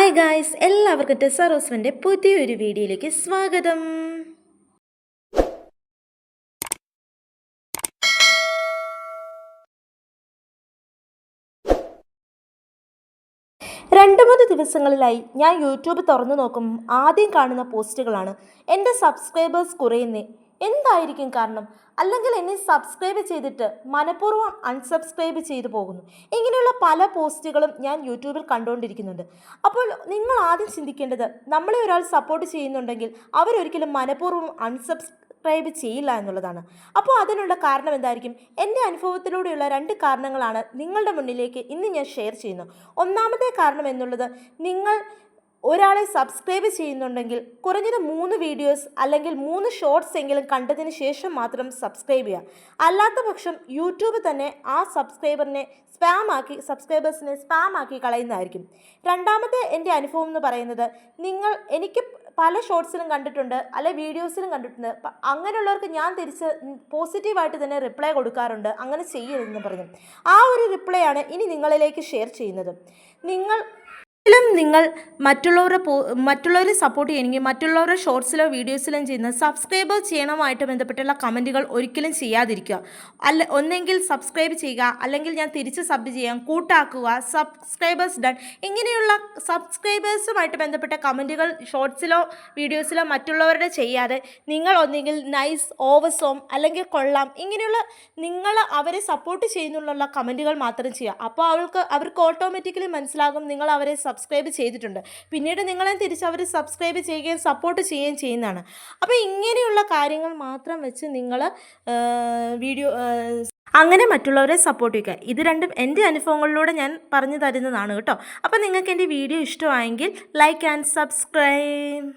Hi guys, എല്ലാവർക്കും Tessa റോസ്വൻ്റെ പുതിയൊരു വീഡിയോയിലേക്ക് സ്വാഗതം. രണ്ട് മൂന്ന് ദിവസങ്ങളിലായി ഞാൻ യൂട്യൂബ് തുറന്നു നോക്കും ആദ്യം കാണുന്ന പോസ്റ്റുകളാണ് എൻ്റെ സബ്സ്ക്രൈബേഴ്സ് കുറയുന്നേ, എന്തായിരിക്കും കാരണം? അല്ലെങ്കിൽ എന്നെ സബ്സ്ക്രൈബ് ചെയ്തിട്ട് മനഃപൂർവ്വം അൺസബ്സ്ക്രൈബ് ചെയ്തു പോകുന്നു. ഇങ്ങനെയുള്ള പല പോസ്റ്റുകളും ഞാൻ യൂട്യൂബിൽ കണ്ടുകൊണ്ടിരിക്കുന്നുണ്ട്. അപ്പോൾ നിങ്ങൾ ആദ്യം ചിന്തിക്കേണ്ടത്, നമ്മളെ ഒരാൾ സപ്പോർട്ട് ചെയ്യുന്നുണ്ടെങ്കിൽ അവരൊരിക്കലും മനഃപൂർവ്വം അൺസബ്സ്ക്രൈബ് ചെയ്യില്ല എന്നുള്ളതാണ്. അപ്പോൾ അതിനുള്ള കാരണം എന്തായിരിക്കും? എൻ്റെ അനുഭവത്തിലൂടെയുള്ള രണ്ട് കാരണങ്ങളാണ് നിങ്ങളുടെ മുന്നിലേക്ക് ഇന്ന് ഞാൻ ഷെയർ ചെയ്യുന്നത്. ഒന്നാമത്തെ കാരണം എന്നുള്ളത്, നിങ്ങൾ ഒരാളെ സബ്സ്ക്രൈബ് ചെയ്യുന്നുണ്ടെങ്കിൽ കുറഞ്ഞത് 3 വീഡിയോസ് അല്ലെങ്കിൽ 3 ഷോർട്സ് എങ്കിലും കണ്ടതിന് ശേഷം മാത്രം സബ്സ്ക്രൈബ് ചെയ്യുക. അല്ലാത്ത പക്ഷം യൂട്യൂബ് തന്നെ ആ സബ്സ്ക്രൈബേഴ്സിനെ സ്പാം ആക്കി കളയുന്നതായിരിക്കും. രണ്ടാമത്തെ എൻ്റെ അനുഭവം എന്ന് പറയുന്നത്, എനിക്ക് പല ഷോർട്സിലും കണ്ടിട്ടുണ്ട്, അല്ലെ വീഡിയോസിലും കണ്ടിട്ടുണ്ട്. അങ്ങനെയുള്ളവർക്ക് ഞാൻ തിരിച്ച് പോസിറ്റീവായിട്ട് തന്നെ റിപ്ലൈ കൊടുക്കാറുണ്ട്, അങ്ങനെ ചെയ്യരുതെന്ന് പറഞ്ഞു. ആ ഒരു റിപ്ലൈ ആണ് ഇനി നിങ്ങളിലേക്ക് ഷെയർ ചെയ്യുന്നത്. നിങ്ങൾ മറ്റുള്ളവരെ സപ്പോർട്ട് ചെയ്യണമെങ്കിൽ മറ്റുള്ളവരുടെ ഷോർട്സിലോ വീഡിയോസിലോ ചെയ്യുന്ന സബ്സ്ക്രൈബ് ചെയ്യണമായിട്ട് ബന്ധപ്പെട്ടുള്ള കമൻറ്റുകൾ ഒരിക്കലും ചെയ്യാതിരിക്കുക. ഒന്നെങ്കിൽ സബ്സ്ക്രൈബ് ചെയ്യുക, അല്ലെങ്കിൽ ഞാൻ തിരിച്ച് സബ് ചെയ്യാം, കൂട്ടാക്കുക, സബ്സ്ക്രൈബേഴ്സ് ഡൺ, ഇങ്ങനെയുള്ള സബ്സ്ക്രൈബേഴ്സുമായിട്ട് ബന്ധപ്പെട്ട കമൻറ്റുകൾ ഷോർട്സിലോ വീഡിയോസിലോ മറ്റുള്ളവരുടെ ചെയ്യാതെ നിങ്ങൾ ഒന്നെങ്കിൽ നൈസ്, ഓവസോം, അല്ലെങ്കിൽ കൊള്ളാം, ഇങ്ങനെയുള്ള നിങ്ങൾ അവരെ സപ്പോർട്ട് ചെയ്യുന്നുള്ള കമൻറ്റുകൾ മാത്രം ചെയ്യുക. അപ്പോൾ അവർക്ക് ഓട്ടോമാറ്റിക്കലി മനസ്സിലാകും നിങ്ങൾ അവരെ സബ്സ്ക്രൈബ് ചെയ്തിട്ടുണ്ട്. പിന്നീട് നിങ്ങളെ തിരിച്ച് അവർ സബ്സ്ക്രൈബ് ചെയ്യുകയും സപ്പോർട്ട് ചെയ്യുകയും ചെയ്യുന്നതാണ്. അപ്പോൾ ഇങ്ങനെയുള്ള കാര്യങ്ങൾ മാത്രം വെച്ച് നിങ്ങൾ അങ്ങനെ മറ്റുള്ളവരെ സപ്പോർട്ട് ചെയ്യുക. ഇത് രണ്ടും എൻ്റെ അനുഭവങ്ങളിലൂടെ ഞാൻ പറഞ്ഞു തരുന്നതാണ് കേട്ടോ. അപ്പോൾ നിങ്ങൾക്ക് എൻ്റെ വീഡിയോ ഇഷ്ടമായെങ്കിൽ ലൈക്ക് ആൻഡ് സബ്സ്ക്രൈബ്.